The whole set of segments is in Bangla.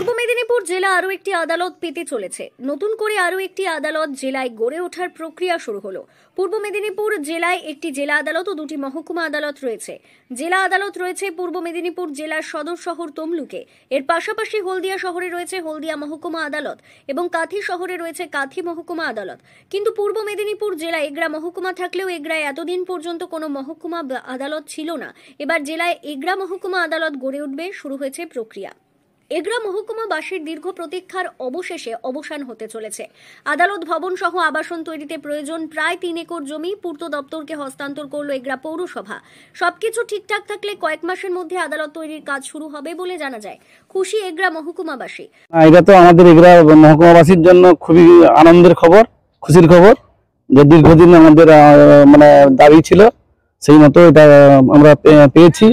পূর্ব মেদিনীপুর জেলা আরও একটি আদালত পেতে চলেছে। নতুন করে আরও একটি আদালত জেলায় গড়ে ওঠার প্রক্রিয়া শুরু হলো। পূর্ব মেদিনীপুর জেলায় একটি জেলা আদালত ও দুটি মহকুমা আদালত রয়েছে। জেলা আদালত রয়েছে পূর্ব মেদিনীপুর জেলার সদর শহর তমলুকে। এর পাশাপাশি হলদিয়া শহরে রয়েছে হলদিয়া মহকুমা আদালত এবং কাঁথি শহরে রয়েছে কাঁথি মহকুমা আদালত। কিন্তু পূর্ব মেদিনীপুর জেলায় এগরা মহকুমা থাকলেও এগরায় এতদিন পর্যন্ত কোনো মহকুমা আদালত ছিল না। এবার জেলায় এগরা মহকুমা আদালত গড়ে উঠবে, শুরু হয়েছে প্রক্রিয়া। এগরা মহকুমাবাসীর দীর্ঘ প্রতীক্ষার অবশেষে অবসান হতে চলেছে। আদালত ভবন সহ আবাসন তৈরিতে প্রয়োজন প্রায় 3 একর জমি পূর্ত দপ্তরকে হস্তান্তর করলো এগরা পৌরসভা। সবকিছু ঠিকঠাক থাকলে কয়েক মাসের মধ্যে আদালত তৈরির কাজ শুরু হবে বলে জানা যায়। খুশি এগরা মহকুমাবাসী। এটা তো আমাদের এগরা মহকুমাবাসীর জন্য খুবই আনন্দের খবর, খুশির খবর, যে দীর্ঘদিন আমাদের দাবি ছিল, সেই মতো এটা আমরা পেয়েছি।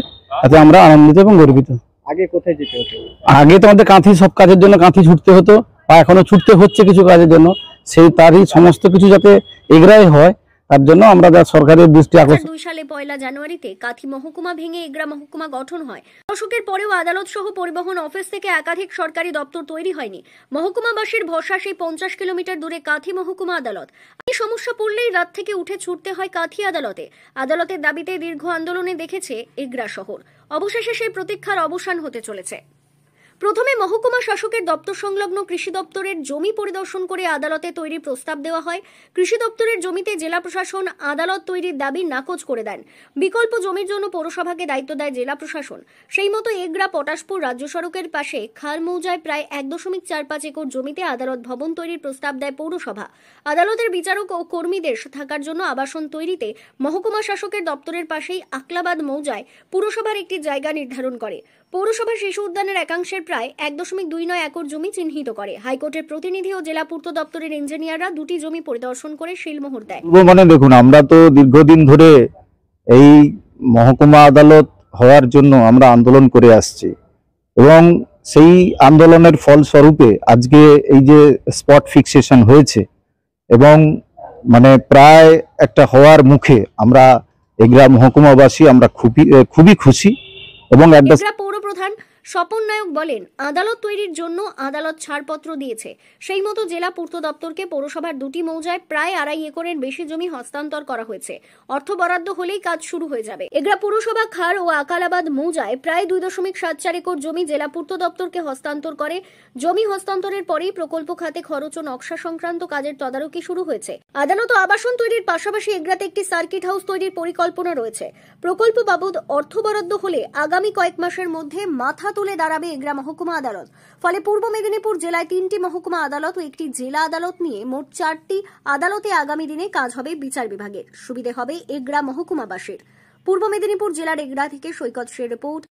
এতে আমরা আনন্দিত এবং গর্বিত। আগে কোথায় যেতে হতো? আগে তো আমাদের কাঁথি, সব কাজের জন্য কাঁথি ছুটতে হতো, বা এখনো ছুটতে হচ্ছে কিছু কাজের জন্য। তারই সমস্ত কিছু যাতে এগরাই হয়, তার জন্য আমরা সরকারের দৃষ্টি আকর্ষণ। 2002 সালে 1 জানুয়ারিতে কাঁথি মহকুমা ভেঙে এগরা মহকুমা গঠন হয়। দশকের পরেও আদালত সহ পরিবহন অফিস থেকে একাধিক সরকারি দপ্তর তৈরি হয়নি। মহকুমাবাসীর ভরসা সেই 50 কিলোমিটার দূরে কাঁথি মহকুমা আদালত। এই সমস্যা পড়লেই রাত থেকে উঠে ছুটতে হয় কাঁথি আদালতে। আদালতের দাবিতে দীর্ঘ আন্দোলনে দেখেছে এগরা শহর। অবশেষে সেই প্রতীক্ষার অবসান হতে চলেছে। প্রথমে মহকুমা শাসকের দপ্তর সংলগ্ন কৃষি দপ্তরের জমি পরিদর্শন করে আদালতে তৈরির প্রস্তাব দেওয়া হয়। কৃষি দপ্তরের জমিতে জেলা প্রশাসন আদালত তৈরির দাবি নাকচ করে দেন। বিকল্প জমির জন্য পৌরসভাকে দায়িত্ব দেয় জেলা প্রশাসন। সেই মতো এগরা পটাশপুর রাজ্য সড়কের পাশে খার মৌজায় প্রায় 1.45 একর জমিতে আদালত ভবন তৈরির প্রস্তাব দেয় পৌরসভা। আদালতের বিচারক ও কর্মীদের থাকার জন্য আবাসন তৈরিতে মহকুমা শাসকের দপ্তরের পাশেই আকলাবাদ মৌজায় পুরসভার একটি জায়গা নির্ধারণ করে। পৌরসভা শিশু উদ্যানের একাংশের প্রায় 1.29 একর জমি চিহ্নিত করে। হাইকোর্টের প্রতিনিধি ও জেলা পূর্ত দপ্তরের ইঞ্জিনিয়াররা দুটি জমি পরিদর্শন করে সিলমোহর দেয়। দেখুন, আমরা তো দীর্ঘদিন ধরে এই মহকুমা আদালত হওয়ার জন্য আমরা আন্দোলন করে আসছি, এবং সেই আন্দোলনের ফলস্বরূপে আজকে এই যে স্পট ফিক্সেশন হয়েছে, এবং প্রায় একটা হওয়ার মুখে আমরা এগরা মহকুমাবাসী আমরা খুবই খুশি। এবং এগরা পৌরপ্রধান স্বপন নায়ক বলেন, আদালত তৈরির জন্য আদালত ছাড়পত্র দিয়েছে। সেই মতো জেলা পূর্ত দপ্তরকে পৌরসভার দুটি মৌজায় প্রায় 2.5 একরের বেশি জমি হস্তান্তর করা হয়েছে। অর্থ বরাদ্দ হলেই কাজ শুরু হয়ে যাবে। এগরা পৌরসভা খার ও আকালাবাদ মৌজায় প্রায় 2.74 একর জমি জেলা পূর্ত দপ্তরকে হস্তান্তর করে। জমি হস্তান্তরের পরেই প্রকল্প খাতে খরচ ও নকশা সংক্রান্ত কাজের তদারকি শুরু হয়েছে। আদালত ও আবাসন তৈরির পাশাপাশি এগরাতে একটি সার্কিট হাউস তৈরির পরিকল্পনা রয়েছে। প্রকল্প বাবদ অর্থ বরাদ্দ হলে আগামী কয়েক মাসের মধ্যে মাথা তুলে দাঁড়াবে এগরা মহকুমা আদালত। ফলে পূর্ব মেদিনীপুর জেলায় 3টি মহকুমা আদালত ও একটি জেলা আদালত নিয়ে মোট 4টি আদালতে আগামী দিনে কাজ হবে বিচার বিভাগের। সুবিধে হবে এগরা মহকুমাবাসীর। পূর্ব মেদিনীপুর জেলার এগরা থেকে সৈকত শের রিপোর্ট।